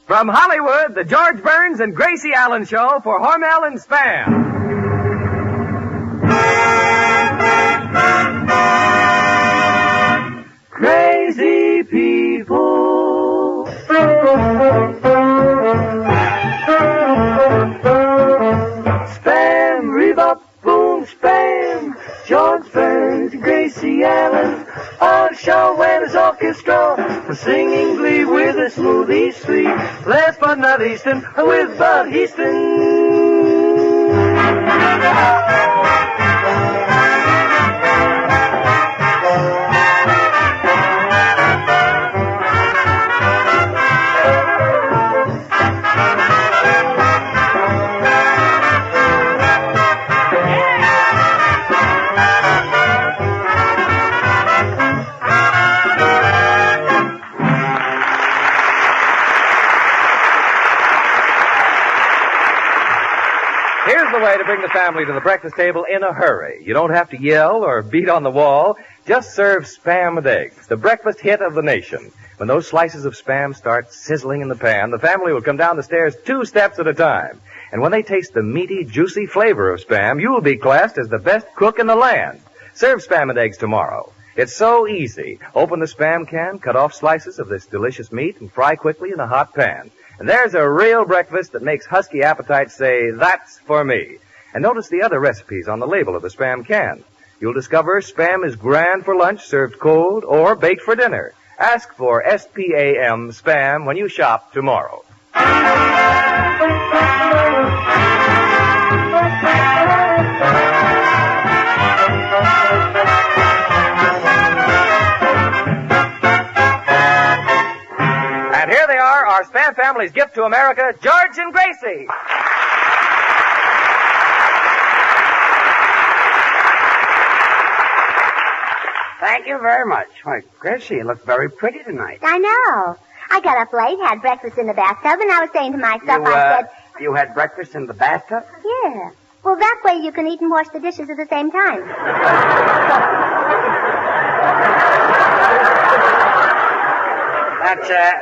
From Hollywood, the George Burns and Gracie Allen Show for Hormel and Spam. Crazy people. Spam, rebop, boom, spam. George Burns, Gracie Allen, on show when his orchestra for singing glee with a smoothie sweet. Last but not Easton, with Bud Easton. Here's the way to bring the family to the breakfast table in a hurry. You don't have to yell or beat on the wall. Just serve Spam with eggs, the breakfast hit of the nation. When those slices of Spam start sizzling in the pan, the family will come down the stairs 2 steps at a time. And when they taste the meaty, juicy flavor of Spam, you'll be classed as the best cook in the land. Serve Spam and eggs tomorrow. It's so easy. Open the Spam can, cut off slices of this delicious meat, and fry quickly in a hot pan. And there's a real breakfast that makes husky appetites say, "That's for me." And notice the other recipes on the label of the Spam can. You'll discover Spam is grand for lunch, served cold, or baked for dinner. Ask for SPAM Spam when you shop tomorrow. And here they are, our Spam family's gift to America, George and Gracie. Thank you very much. Why, Gracie, you look very pretty tonight. I know. I got up late, had breakfast in the bathtub, and I was saying to myself, I said... You had breakfast in the bathtub? Yeah. Well, that way you can eat and wash the dishes at the same time.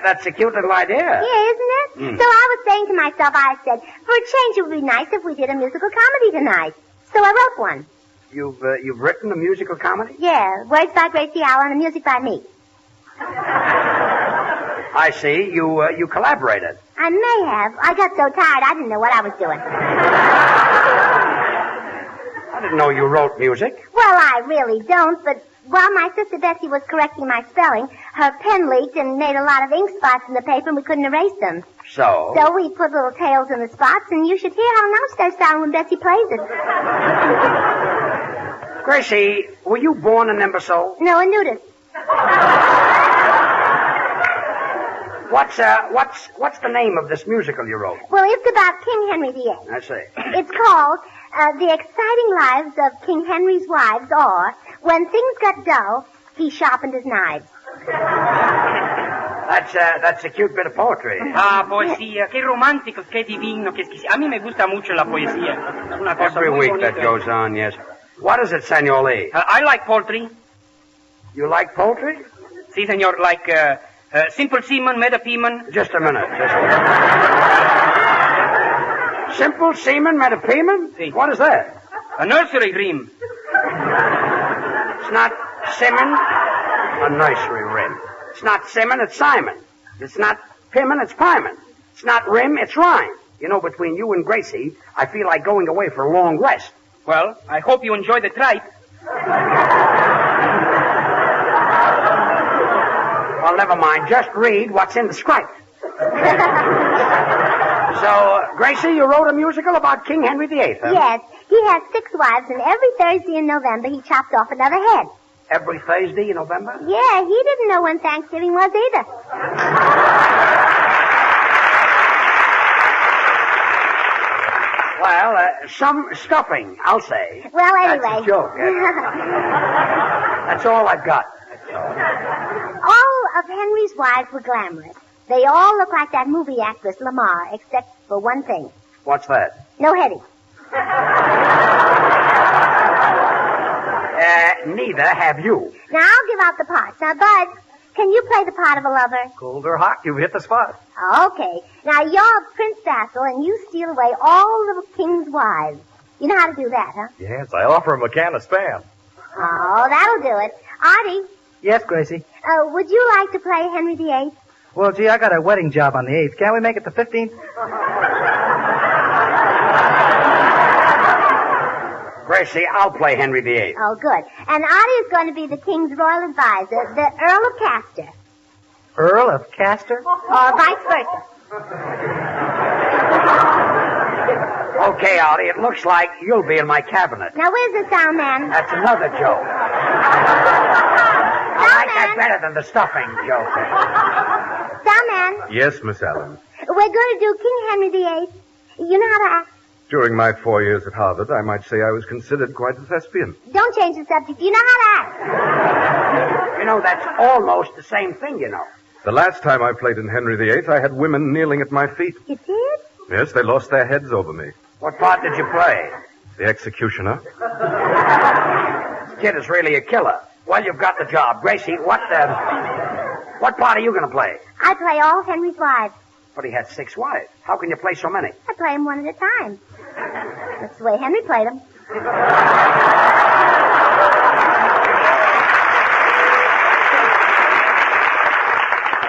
That's a cute little idea. Yeah, isn't it? Mm. So I was saying to myself, I said, for a change, it would be nice if we did a musical comedy tonight. So I wrote one. You've written a musical comedy? Yeah, words by Gracie Allen and music by me. I see. You collaborated. I may have. I got so tired, I didn't know what I was doing. I didn't know you wrote music. Well, I really don't, but while my sister Bessie was correcting my spelling, her pen leaked and made a lot of ink spots in the paper and we couldn't erase them. So? So we put little tails in the spots, and you should hear how nice they sound when Bessie plays it. Gracie, were you born an imbecile? No, a nudist. What's the name of this musical you wrote? Well, it's about King Henry VIII. I see. It's called The Exciting Lives of King Henry's Wives, or When Things Got Dull, He Sharpened His Knives. That's a cute bit of poetry. Ah, poesía, qué romántico, qué divino, qué exquisito. A mí me gusta mucho la poesía. Una cosa Every muy week bonita. that goes on, yes. What is it, Senor Lee? I like poultry. You like poultry? Si, senor, like simple seaman, metapeman. Just a minute. Simple semen metapeman? Si. What is that? A nursery rhyme. It's not semen, a nursery rim. It's not semen, it's Simon. It's not pimmon, it's pieman. It's not rim, it's rhyme. You know, between you and Gracie, I feel like going away for a long rest. Well, I hope you enjoy the tripe. Well, never mind. Just read what's in the script. So, Gracie, you wrote a musical about King Henry VIII, huh? Yes, he has 6 wives, and every Thursday in November he chopped off another head. Every Thursday in November? Yeah, he didn't know when Thanksgiving was either. Well, some stuffing, I'll say. Well, anyway. That's a joke. That's all I've got. All of Henry's wives were glamorous. They all look like that movie actress, Lamar, except for one thing. What's that? No heading. Neither have you. Now, I'll give out the parts. Now, Bud, Can you play the part of a lover? Cold or hot, you've hit the spot. Okay. Now, you're Prince Basil, and you steal away all the king's wives. You know how to do that, huh? Yes, I offer him a can of Spam. Oh, that'll do it. Artie, Yes, Gracie. would you like to play Henry VIII? Well, gee, I got a wedding job on the 8th. Can't we make it the 15th? Gracie, I'll play Henry VIII. Oh, good. And Artie is going to be the king's royal advisor, the Earl of Castor. Earl of Castor? Or vice versa. Okay, Artie, it looks like you'll be in my cabinet. Now, where's the sound man? That's another joke. I like that better than the stuffing joke. Sound man, Yes, Miss Allen. we're going to do King Henry VIII. You know how to act. During my 4 years at Harvard, I might say I was considered quite a thespian. Don't change the subject. You know how to act. You know, that's almost the same thing, you know. The last time I played in Henry VIII, I had women kneeling at my feet. You did? Yes, they lost their heads over me. What part did you play? The executioner. This kid is really a killer. Well, you've got the job. Gracie, what part are you going to play? I play all Henry's wives. But he had 6 wives. How can you play so many? I play them one at a time. That's the way Henry played them.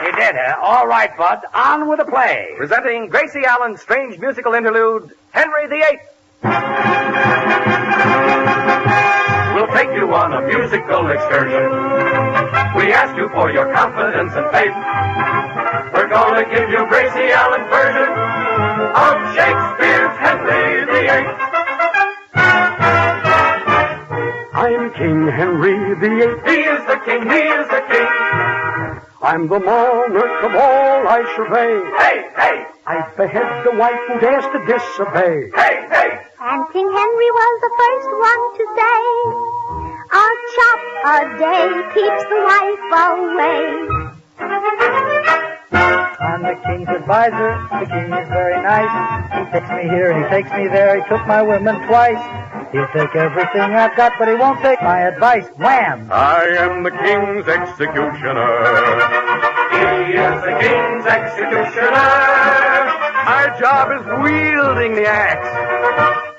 He did, huh? All right, Bud. On with the play. Presenting Gracie Allen's strange musical interlude, Henry VIII. We'll take you on a musical excursion. We ask you for your confidence and faith. We're gonna give you Gracie Allen's version of Shakespeare's Henry VIII. I'm King Henry VIII. He is the king, he is the king. I'm the monarch of all I survey. Hey, hey, I behead the wife who dares to disobey. hey, hey. And King Henry was the first one to say, a chop a day keeps the wife away. I'm the king's advisor. The king is very nice. He takes me here and he takes me there. He took my women twice. He'll take everything I've got, but he won't take my advice. Wham! I am the king's executioner. He is the king's executioner. My job is wielding the axe.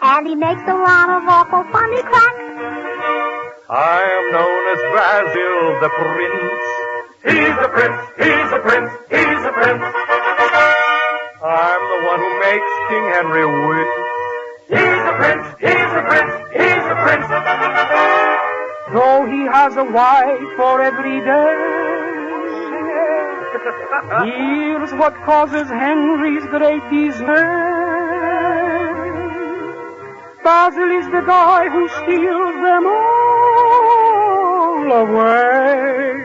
And he makes a lot of awful funny cracks. I am known as Basil the Prince. He's the prince, he's the prince, he's the prince. I'm the one who makes King Henry win. He's the prince, he's the prince, he's the prince. Though he has a wife for every day, here's what causes Henry's great dismay. Basil is the guy who steals them all away.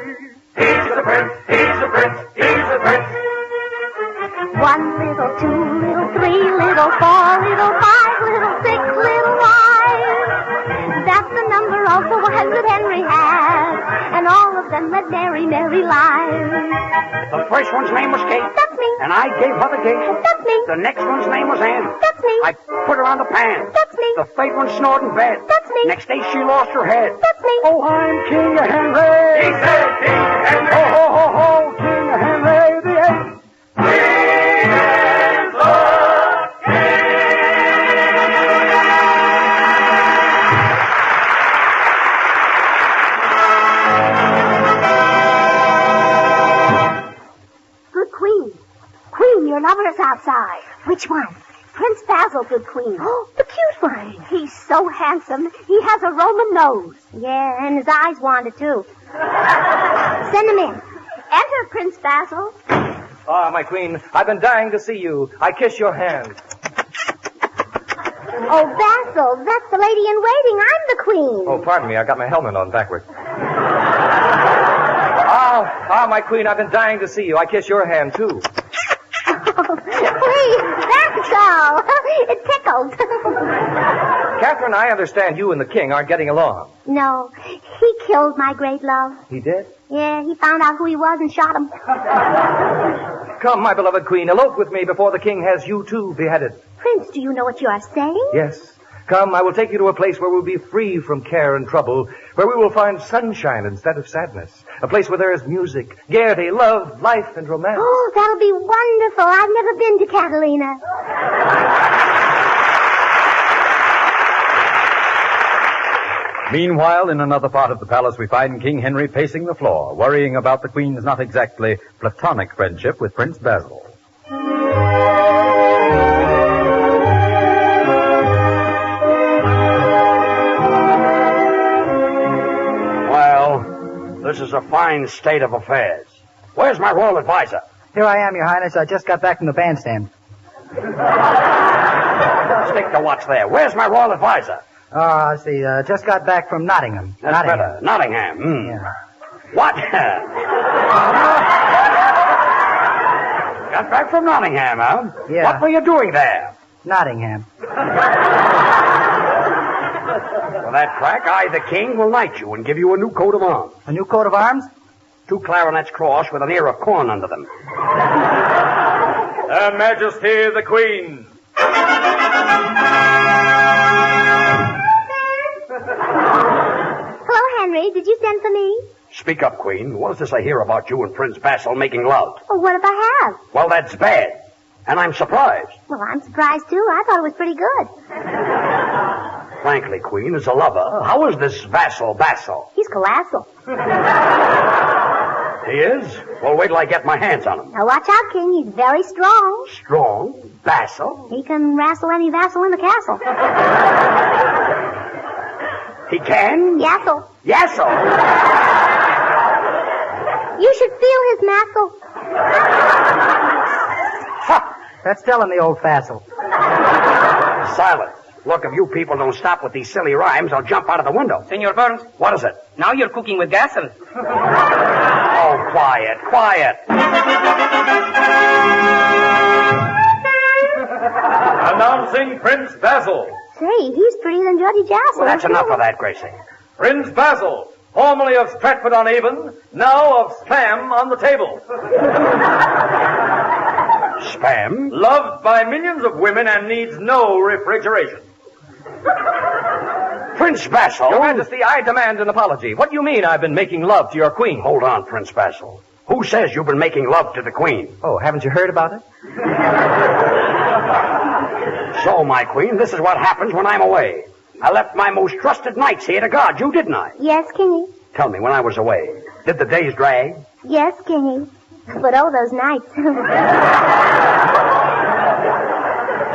He's the prince, he's the prince, he's the prince. 1 little, 2 little, 3 little, 4 little, 5 little, 6 little wives. That's the number of the wives that Henry had. And all of them led merry, merry lives. The first one's name was Kate. That's me. And I gave her the gate. That's me. The next one's name was Anne. That's me. I put her on the pan. That's me. The third one snored in bed. That's me. Next day she lost her head. That's me. Oh, I'm King Henry. He said King Henry. Ho, ho, ho, ho, King Henry VIII. He is the Good queen. Queen, your lover's outside. Which one? Prince Basil, good queen. Oh, the cute one. He's so handsome. He has a Roman nose. Yeah, and his eyes wander, too. Send him in. Enter, Prince Basil. Ah, my queen, I've been dying to see you. I kiss your hand. Oh, Basil, that's the lady in waiting. I'm the queen. Oh, pardon me, I got my helmet on backwards. My queen, I've been dying to see you. I kiss your hand, too. Please, that's all. It tickled. Catherine, I understand you and the king aren't getting along. No, he killed my great love. He did? Yeah, he found out who he was and shot him. Come, my beloved queen, elope with me before the king has you, too, beheaded. Prince, do you know what you are saying? Yes. Come, I will take you to a place where we'll be free from care and trouble, where we will find sunshine instead of sadness, A place where there is music, gaiety, love, life, and romance. Oh, that'll be wonderful. I've never been to Catalina. Meanwhile, in another part of the palace, we find King Henry pacing the floor, worrying about the Queen's not exactly platonic friendship with Prince Basil. Well, this is a fine state of affairs. Where's my royal advisor? Here I am, Your Highness. I just got back from the bandstand. Stick to what's there. Where's my royal advisor? Oh, I see. Just got back from Nottingham. That's Nottingham. better. Nottingham. Hmm. Yeah. What? Got back from Nottingham, huh? Yeah. What were you doing there? Nottingham. For that crack, I, the king, will knight you and give you a new coat of arms. A new coat of arms? 2 clarinets crossed with an ear of corn under them. Her Majesty the Queen. Hello, Henry. Did you send for me? Speak up, Queen. What is this I hear about you and Prince Basil making love? Oh, what if I have? Well, that's bad. And I'm surprised. Well, I'm surprised, too. I thought it was pretty good. Frankly, Queen, as a lover, how is this Basil? He's colossal. He is? Well, wait till I get my hands on him. Now, watch out, King. He's very strong. Strong? Basil? He can wrestle any vassal in the castle. He can? Yassel. Yassel? You should feel his muscle. That's telling the old facile. Silence. Look, if you people don't stop with these silly rhymes, I'll jump out of the window. Senor Burns, What is it? now you're cooking with gasoline. Oh, quiet. Announcing Prince Basil. Say, he's prettier than Judgy Jassel. Well, that's enough of that, Gracie. Prince Basil, formerly of Stratford-on-Avon, now of Spam on the table. Spam? Loved by millions of women and needs no refrigeration. Prince Basil? Your Majesty, I demand an apology. What do you mean I've been making love to your queen? Hold on, Prince Basil. Who says you've been making love to the Queen? Oh, haven't you heard about it? So, my Queen, this is what happens when I'm away. I left my most trusted knights here to guard you, didn't I? Yes, Kingy. Tell me, when I was away, did the days drag? Yes, Kingy. But oh, those nights.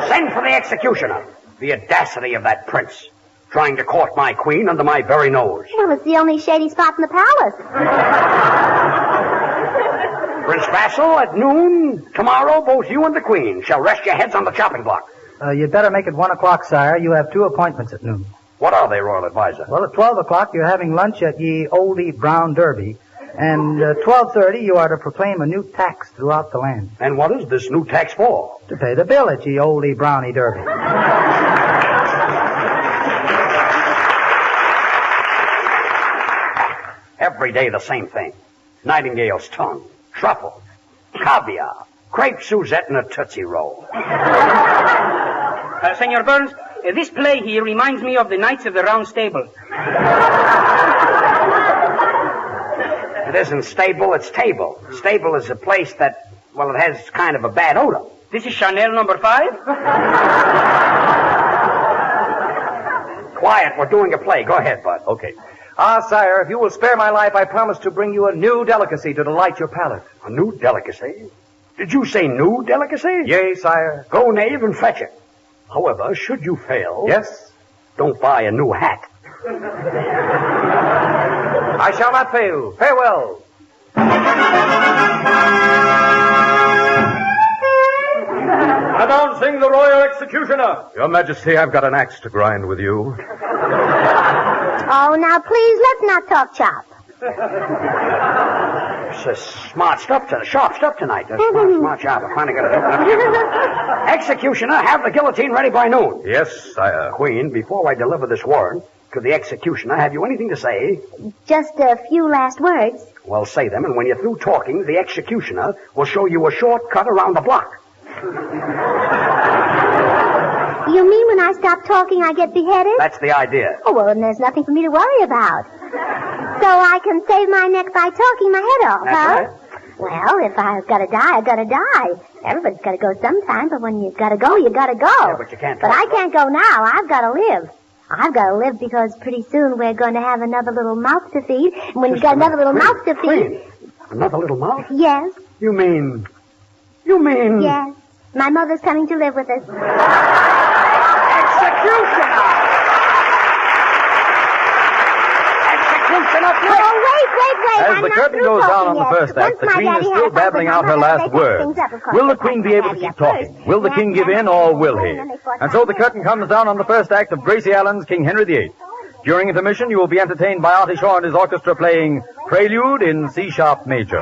Send for the executioner. The audacity of that prince. Trying to court my queen under my very nose. Well, it's the only shady spot in the palace. Prince Basil, at noon, tomorrow, both you and the queen shall rest your heads on the chopping block. You'd better make it 1 o'clock, sire. You have 2 appointments at noon. What are they, Royal Advisor? Well, at 12 o'clock, you're having lunch at ye Oldie Brown Derby. And at 12:30, you are to proclaim a new tax throughout the land. And what is this new tax for? To pay the bill at ye Oldie Brownie Derby. Every day the same thing. Nightingale's tongue, truffle, caviar, crepe Suzette, and a Tootsie Roll. Senor Burns, this play here reminds me of the Knights of the Round Table. It isn't stable, it's table. Stable is a place that, well, it has kind of a bad odor. This is Chanel number 5? Quiet, we're doing a play. Go ahead, Bud. Okay. Sire, if you will spare my life, I promise to bring you a new delicacy to delight your palate. A new delicacy? Did you say new delicacy? Yea, sire. Go, knave, and fetch it. However, should you fail... Yes? Don't buy a new hat. I shall not fail. Farewell. Announcing the Royal Executioner. Your Majesty, I've got an axe to grind with you. Oh, now, please, let's not talk chop. It's smart stuff, sharp stuff tonight. That's smart job. I finally got it open up. Executioner, have the guillotine ready by noon. Yes, sire. Queen, before I deliver this warrant, could the executioner have you anything to say? Just a few last words. Well, say them, and when you're through talking, the executioner will show you a shortcut around the block. You mean when I stop talking, I get beheaded? That's the idea. Oh, well, then there's nothing for me to worry about. So I can save my neck by talking my head off, That's huh? right. Well, if I've got to die, I've got to die. Everybody's got to go sometime, but when you've got to go, you got to go. Yeah, but you can't But talk I can't go now. I've got to live. I've got to live because pretty soon we're going to have another little mouth to feed. And when you've got another little mouth to feed... Queen, another little mouth? Yes, You mean... yes. My mother's coming to live with us. Executioner! Executioner, please! Oh, wait. As I'm the not curtain through goes down on talking the yet. first act, the Once my Queen is daddy still has babbling something, out her my last mother, they set words. things up, of course. Will the They Queen put be my able to daddy keep up talking? first. Will the Then King give they in, put or my will mother he? in, and they put And my so the mother curtain comes down on the first act of Gracie Allen's King Henry VIII. During intermission, you will be entertained by Artie Shaw and his orchestra playing Prelude in C-sharp major.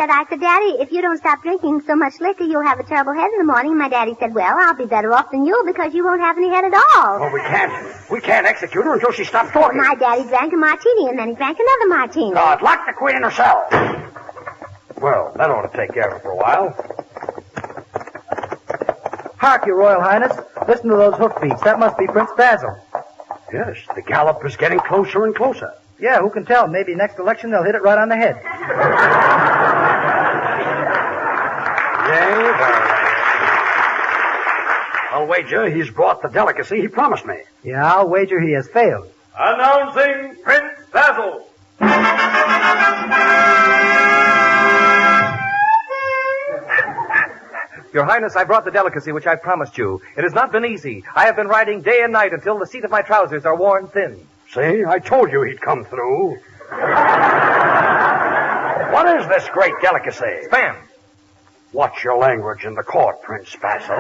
I said, Daddy, if you don't stop drinking so much liquor, you'll have a terrible head in the morning. And my daddy said, well, I'll be better off than you because you won't have any head at all. Oh, we can't execute her until she stops talking. My daddy drank a martini, and then he drank another martini. God, lock the Queen in her cell. Well, that ought to take care of her for a while. Hark, Your Royal Highness. Listen to those hoofbeats. That must be Prince Basil. Yes, the gallop is getting closer and closer. Yeah, who can tell? Maybe next election they'll hit it right on the head. I'll wager he's brought the delicacy he promised me. Yeah, I'll wager he has failed. Announcing Prince Basil. Your Highness, I brought the delicacy which I promised you. It has not been easy. I have been riding day and night until the seat of my trousers are worn thin. See, I told you he'd come through. What is this great delicacy? Spam. Watch your language in the court, Prince Basil.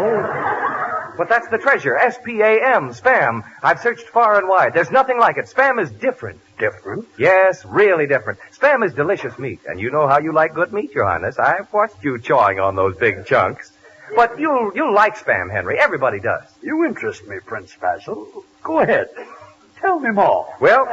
But that's the treasure. S-P-A-M, spam. I've searched far and wide. There's nothing like it. Spam is different. Different? Yes, really different. Spam is delicious meat, and you know how you like good meat, Your Highness. I've watched you chawing on those big chunks. But you'll like spam, Henry. Everybody does. You interest me, Prince Basil. Go ahead. Tell me more. Well,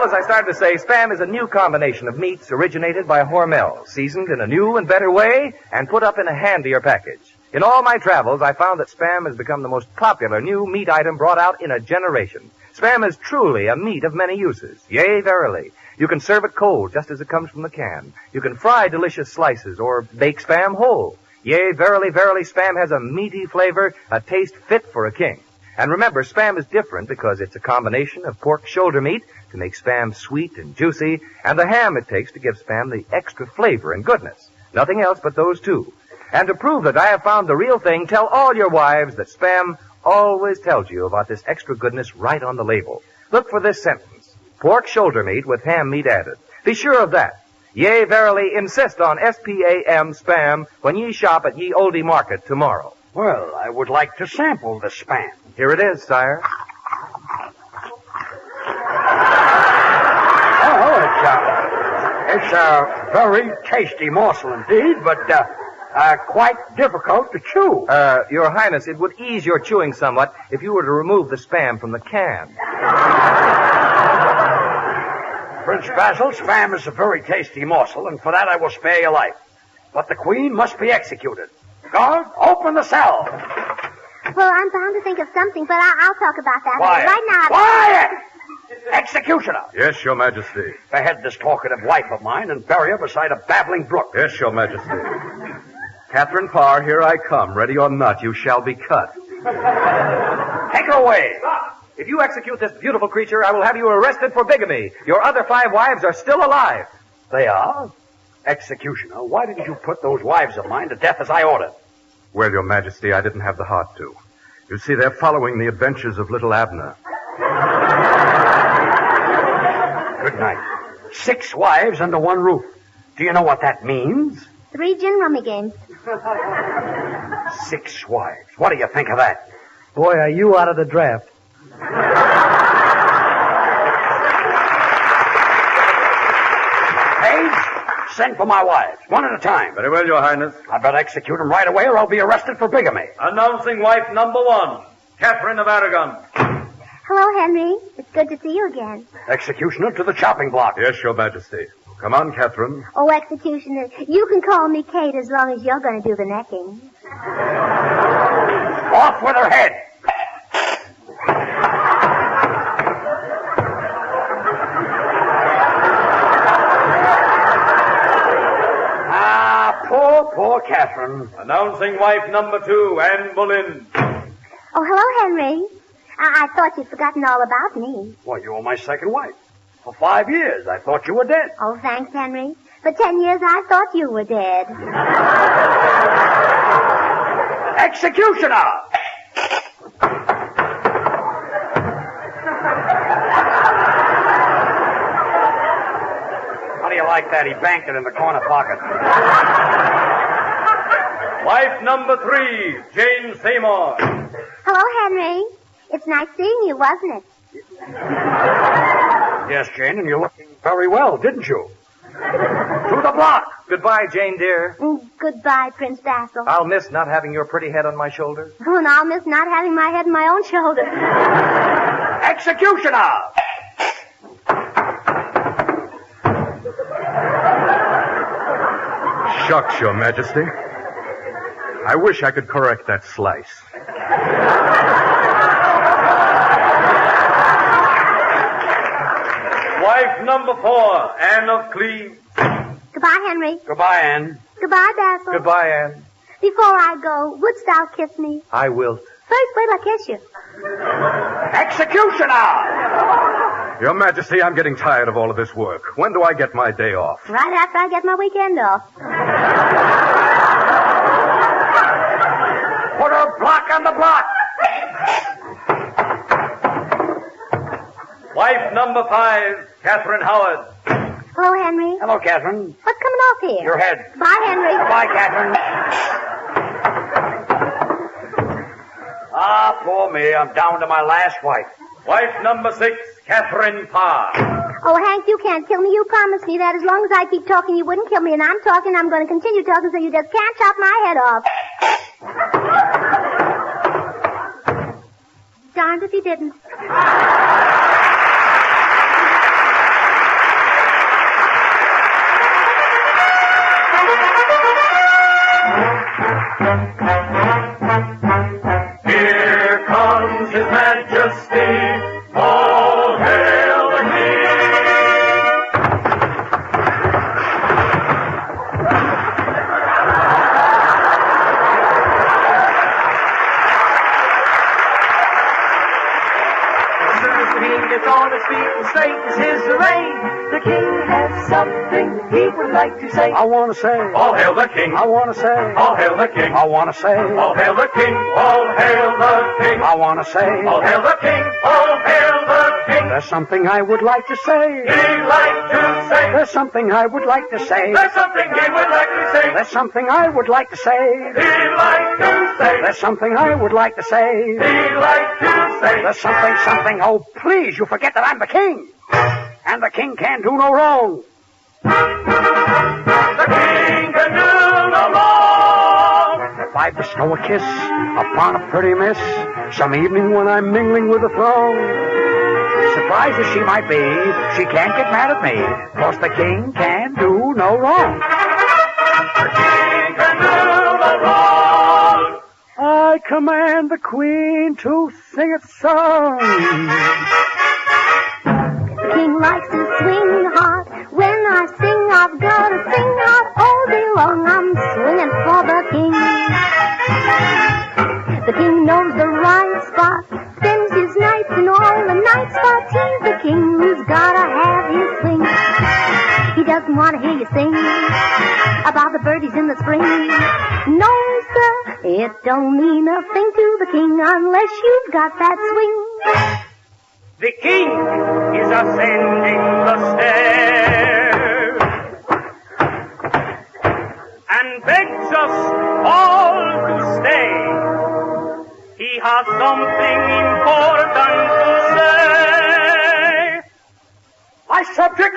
as I started to say, spam is a new combination of meats originated by Hormel, seasoned in a new and better way, and put up in a handier package. In all my travels, I found that spam has become the most popular new meat item brought out in a generation. Spam is truly a meat of many uses. Yea, verily. You can serve it cold, just as it comes from the can. You can fry delicious slices or bake spam whole. Yea, verily, verily, spam has a meaty flavor, a taste fit for a king. And remember, Spam is different because it's a combination of pork shoulder meat to make Spam sweet and juicy, and the ham it takes to give Spam the extra flavor and goodness. Nothing else but those two. And to prove that I have found the real thing, tell all your wives that Spam always tells you about this extra goodness right on the label. Look for this sentence: pork shoulder meat with ham meat added. Be sure of that. Yea, verily, insist on S-P-A-M, Spam, when ye shop at ye Oldie Market tomorrow. Well, I would like to sample the Spam. Here it is, sire. Oh, it's a very tasty morsel indeed, but quite difficult to chew. Your Highness, it would ease your chewing somewhat if you were to remove the Spam from the can. Prince Basil, Spam is a very tasty morsel, and for that I will spare your life. But the Queen must be executed. Guard, open the cell. Well, I'm bound to think of something, but I'll talk about that Quiet. right now. Quiet! Executioner. Yes, Your Majesty. Behead this talkative wife of mine and bury her beside a babbling brook. Yes, Your Majesty. Catherine Parr, here I come. Ready or not, you shall be cut. Take her away. If you execute this beautiful creature, I will have you arrested for bigamy. Your other 5 wives are still alive. They are? Executioner, why didn't you put those wives of mine to death as I ordered? Well, Your Majesty, I didn't have the heart to. You see, they're following the adventures of little Abner. Good night. 6 wives under one roof. Do you know what that means? 3 gin rummy games. 6 wives. What do you think of that? Boy, are you out of the draft. Page, send for my wives, one at a time. Very well, Your Highness. I better execute them right away or I'll be arrested for bigamy. Announcing wife number 1, Catherine of Aragon. Hello, Henry. It's good to see you again. Executioner to the chopping block. Yes, Your Majesty. Come on, Catherine. Oh, executioner, you can call me Kate as long as you're going to do the necking. Off with her head. Poor Catherine. Announcing wife number 2, Anne Boleyn. Oh, hello, Henry. I thought you'd forgotten all about me. Well, you were my second wife. For 5 years, I thought you were dead. Oh, thanks, Henry. For 10 years, I thought you were dead. Executioner! How do you like that? He banked it in the corner pocket. Wife number 3, Jane Seymour. Hello, Henry. It's nice seeing you, wasn't it? Yes, Jane, and you're looking very well, didn't you? To the block! Goodbye, Jane, dear. Goodbye, Prince Basil. I'll miss not having your pretty head on my shoulder. Oh, and I'll miss not having my head on my own shoulder. Executioner! Shucks, Your Majesty. I wish I could correct that slice. Wife number 4, Anne of Cleves. Goodbye, Henry. Goodbye, Anne. Goodbye, Basil. Goodbye, Anne. Before I go, wouldst thou kiss me? I will. First, wait till I kiss you. Executioner! Your Majesty, I'm getting tired of all of this work. When do I get my day off? Right after I get my weekend off. Put her block on the block! Wife number 5, Catherine Howard. Hello, Henry. Hello, Catherine. What's coming off here? Your head. Bye, Henry. Goodbye, Catherine. Ah, poor me. I'm down to my last wife. Wife number 6, Catherine Parr. Oh, Hank, you can't kill me. You promised me that as long as I keep talking, you wouldn't kill me. And I'm talking. I'm going to continue talking so you just can't chop my head off. Darned if you didn't. Here comes His Majesty. All hail the King. thing he would like to say. I want to say, All hail the king. I want to say, All hail the king. I want to say, All hail the king. All hail the king. I want to say, All hail the king. All hail the king. there's something I would like to say. He liked to say. There's something I would like to say. There's something he would like to say. There's something I would like to say. He liked to say. There's something I would like to say. He liked to say. There's something. Oh, please, you forget that I'm the king. And the king can't do no wrong. The king can do no wrong. If I bestow a kiss upon a pretty miss, some evening when I'm mingling with the throng, surprised as she might be, she can't get mad at me, 'cause the king can do no wrong. The king can do no wrong. I command the queen to sing its song. The king likes to swing hard. When I sing, I've got to sing hard all day long. I'm swinging for the king. The king knows the right spot, spends his nights in all the night spots. He's the king who's gotta have his swing. He doesn't want to hear you sing about the birdies in the spring. No, sir, it don't mean a thing to the king unless you've got that swing. The king is ascending the stairs and begs us all to stay. He has something important to say. My subject.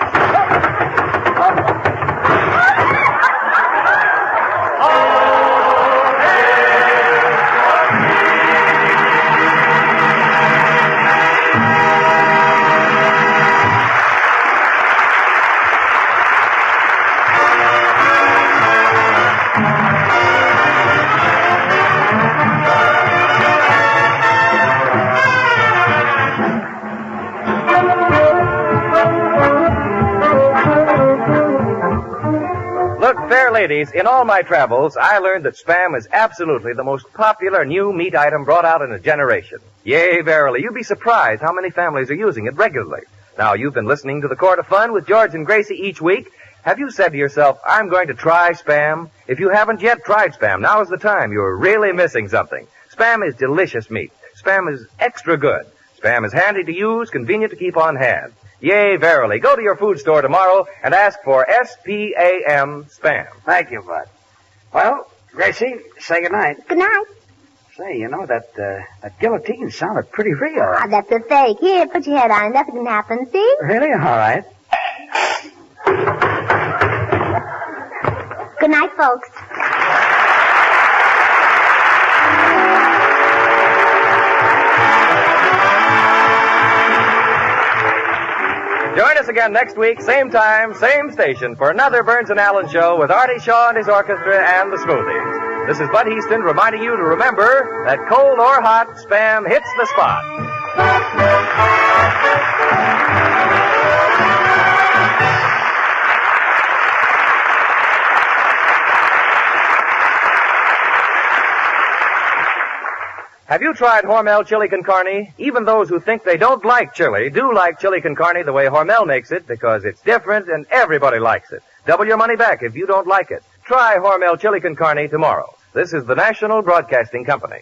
Look, fair ladies, in all my travels, I learned that Spam is absolutely the most popular new meat item brought out in a generation. Yea, verily, you'd be surprised how many families are using it regularly. Now, you've been listening to the Court of Fun with George and Gracie each week. Have you said to yourself, I'm going to try Spam? If you haven't yet tried Spam, now is the time. You're really missing something. Spam is delicious meat. Spam is extra good. Spam is handy to use, convenient to keep on hand. Yea, verily. Go to your food store tomorrow and ask for S-P-A-M, Spam. Thank you, Bud. Well, Gracie, say goodnight. Good night. Say, you know, that guillotine sounded pretty real. Ah, that's a fake. Here, put your head on. Nothing can happen, see? Really? All right. Good night, folks. Join us again next week, same time, same station, for another Burns and Allen show with Artie Shaw and his orchestra and the Smoothies. This is Bud Easton reminding you to remember that cold or hot, Spam hits the spot. Have you tried Hormel chili con carne? Even those who think they don't like chili do like chili con carne the way Hormel makes it because it's different and everybody likes it. Double your money back if you don't like it. Try Hormel chili con carne tomorrow. This is the National Broadcasting Company.